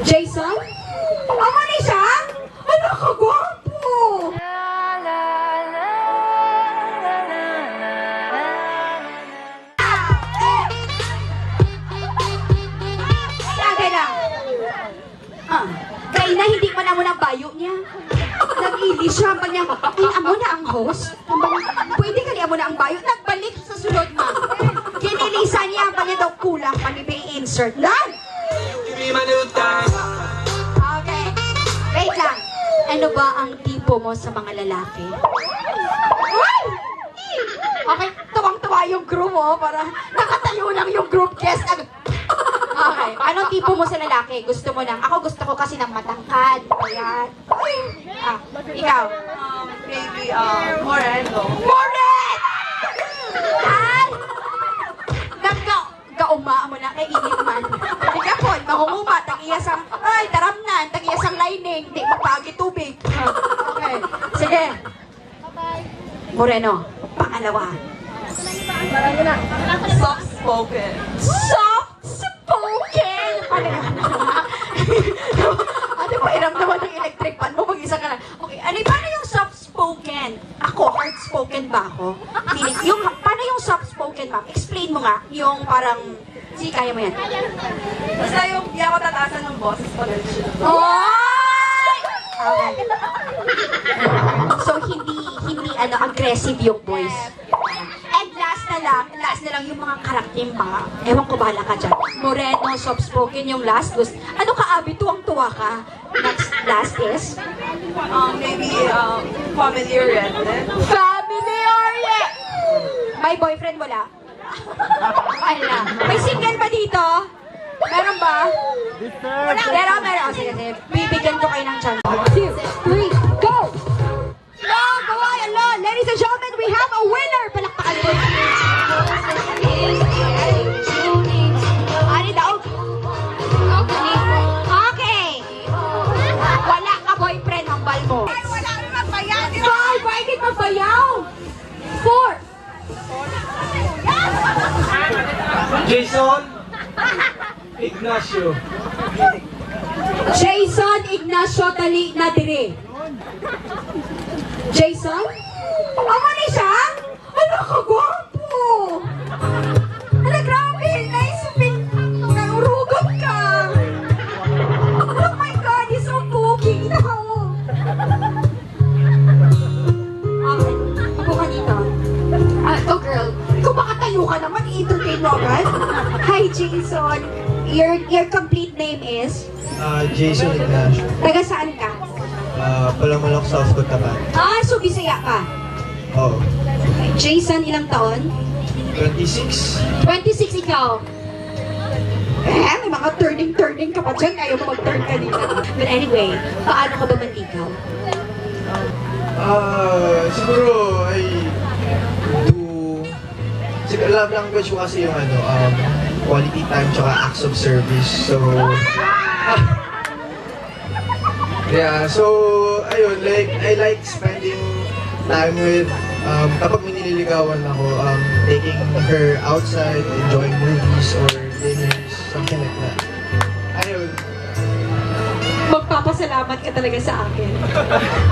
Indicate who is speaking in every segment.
Speaker 1: Jason? Amo ni siya? Ano ka, gwapo? Sagay lang. Kaya na hindi pa na mo ng bayo niya. Nag-ili siya pa niya. Ay, amo na ang host. Pwede ka niya mo na ang bayo. Nagbalik sa sunod, ma. Kinilisa niya pa niya daw kulang pa ni Bay insert. Lan! Okay. Wait lang. Ano ba ang tipo mo sa mga lalaki? Okay, tuwang-tuwa yung group mo para nakatayo lang yung group guest. Okay, anong tipo mo sa lalaki? Gusto mo lang? Ako gusto ko kasi ng matangkad. Ayan. Ikaw?
Speaker 2: Maybe, Moreno.
Speaker 1: Moret! Ay! Gauma mo na kay init man. Hindi po, mahumuma, tag-iyasang, ay, taramnan, tag-iyasang lining, di magpagi tubig. Okay, sige. Moreno, pangalawa.
Speaker 2: Soft-spoken.
Speaker 1: Soft-spoken! Ano pa iramdaman ng electric fan mo? Mag-isa ka lang. Okay, ano paano yung soft-spoken? Ako, hard-spoken ba ako? Yung, paano yung soft-spoken ba? Explain mo nga, yung parang, sige, kaya mo yan.
Speaker 2: Basta yung di ako tatasan ng boses ko lang siya.
Speaker 1: Oy! Okay. So, hindi aggressive yung voice. And last na lang yung mga karakter pa. Ewan ko, bahala ka dyan. Moreno, soft-spoken yung last. Ano ka, Abi? Tuwang-tuwa ka? Last is?
Speaker 2: Maybe, family-oriented.
Speaker 1: Family-oriented! May boyfriend, wala? Wala. May single ba dito? Meron ba? Meron. Oh, sige. Bibigyan ko kayo ng chance. 2, 3, go! No, kaway, Allah! Ladies and gentlemen, we have a winner! Palakpakan mo. Ano daw? Okay. Wala ka boyfriend, hambal mo.
Speaker 2: Wala rin magbayaw.
Speaker 1: 5, bakit magbayaw? 4.
Speaker 3: Jason Ignacio.
Speaker 1: Jason Ignacio Tali na dire. Jason? Amo ni siya? Ano ka, gwapo? Ano, grabe. Nice pink. Naurugod ka. Oh my God, he's so poking. Okay, ako ka dito. Oh girl, kung makatayo ka naman, i-entertain mo agad. Hi Jason, your complete name is?
Speaker 3: Jason Ignacio.
Speaker 1: Taga saan ka?
Speaker 3: Palamalok, South Cotabato.
Speaker 1: So Bisaya ka?
Speaker 3: Oh.
Speaker 1: Jason, ilang taon?
Speaker 3: 26.
Speaker 1: 26 ikaw. May mga turning ka pa dyan. Ayaw mo mag-turn kanina. But anyway, paano ka ba manligaw?
Speaker 3: Siguro ay love language ko kasi yung quality time tsaka acts of service. So, yeah, so, ayun, like, I like spending time with, kapag may nililigawan ako, taking her outside, enjoying movies or dinners, something like that. Ayun.
Speaker 1: Magpapasalamat ka talaga sa akin.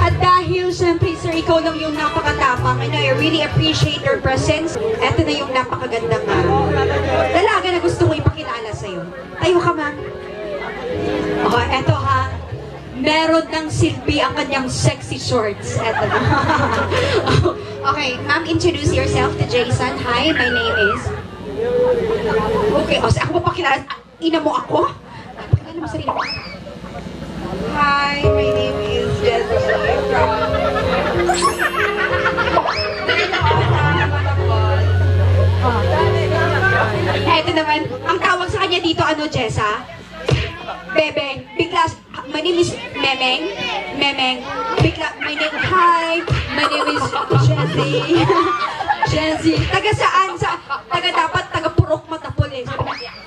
Speaker 1: At dahil, syempre, sir, ikaw lang yung napakatapang, and I really appreciate your presence. Eto na yung napakagandang dalaga na gusto ko ipakilala sa'yo. Tayo ka, ma'am. Oh, eto ha. Meron ng silbi ang kanyang sexy shorts. Eto na. Okay, ma'am, introduce yourself to Jason. Hi, my name is... Okay, so ako papakilala. Ina mo ako? Pakilala mo sarili mo.
Speaker 2: Hi, my name is Djdandan from...
Speaker 1: Eto naman, ang tawag sa kanya dito, ano, Jessa? Bebeng. Bigla, my name is Memeng. Memeng. Bigla, hi, my name is Jessie. Jessie. Taga saan? Taga dapat, taga Purok Matapol eh.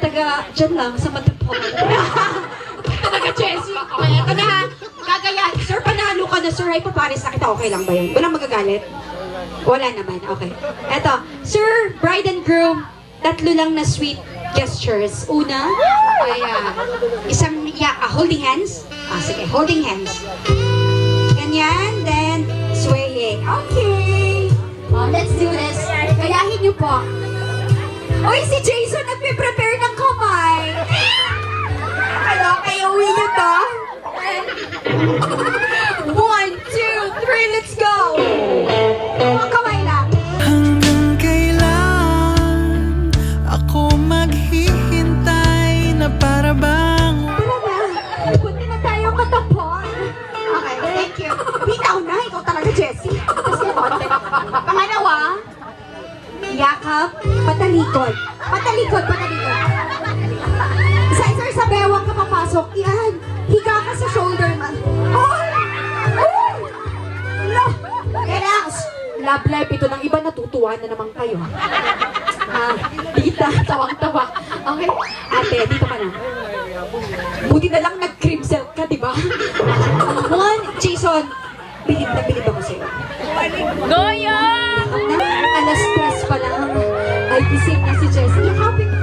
Speaker 1: Taga, dyan lang, sa Matapol. Taga Jessie. Okay, ito na ha. Gagayahin. Sir, panalo ka na, sir. Ay, paparis na kita. Okay lang ba yun? Walang magagalit? Wala naman. Okay. Eto, sir, bride and groom, tatlo lang na sweet gestures. Una, ayan. Holding hands? Sige, holding hands. Ganyan, then swaying. Okay. Let's do this. Gayahin niyo po. Uy, si Jason nagpe-prepare ng kamay. Ano, kayo uwi niyo to? 1, 2, 3, let's go! Kamay lang.
Speaker 4: Hanggang kailan ako maghihintay na para bang
Speaker 1: Tara na, punta na tayo katapon. Okay, thank you. Bitaw na, ikaw talaga, Jessie. Kasi konti. Pangalawa, yakap, patalikod. Patalikod, patalikod. Isa-isa sa bewang ka papasok. Yan, higa ka sa shoulder man. Oh! Oh! No! Relax! Love life ito ng iba, natutuwa na naman kayo. Tita, tawang-tawa. Okay, ate, dito ka na. Buti na lang nag-cream silk ka, di ba? Jason, bilib na bilib ako sa'yo.
Speaker 2: Goya!
Speaker 1: Alas 3 pa lang. Ay, gising na si Jessie. Yakapin mo.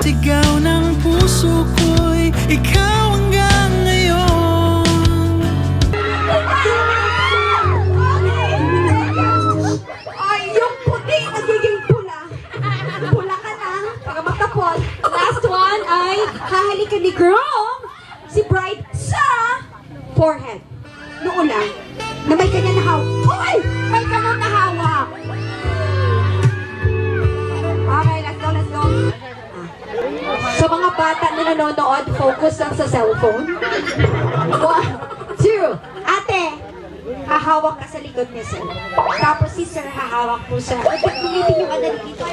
Speaker 4: sigaw ng puso ko'y ikaw hanggang ngayon.
Speaker 1: Ay, yung puti nagiging pula. Pula ka na para matapon. Last one ay hahalikan ni Grom si Bride sa forehead. Noon lang na may kanya na hawak. Uy! May kanya na hawak. Okay, let's go, let's go. Sa mga bata na nanonood, focus lang sa cellphone. 1, 2, ate, hahawak ka sa likod ni Sir. Tapos si Sir hahawak po sa... Gumitin yung ano dito.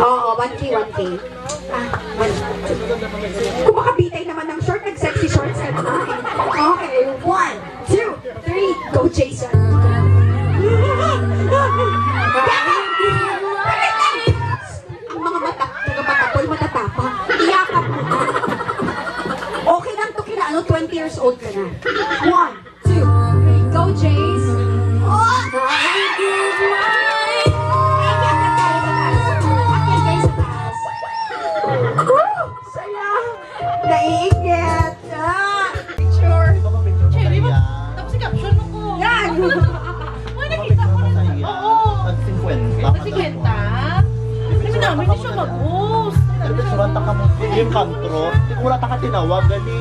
Speaker 1: Oo, 1K, 1K. 1. Kung makabitay naman ng short, nag-sexy shorts ka naman. Okay, 1, 2, 3, go Jason. Ang mga taga-matapol, matatapa. Iyakap mo. Okay lang to kina, 20 years old ka na. 1, 2, 3, go Jace. Oh! Saya! Naiinggit!
Speaker 2: Picture. Cherry mo. Tapos si caption mo ko.
Speaker 1: Yan!
Speaker 2: Uy, nakita ko na. Oo. Kasi kenta. Kasi namin hindi siya mag-post.
Speaker 5: Surata ka mo, yung kantro, wala ta ka tinawag, gali,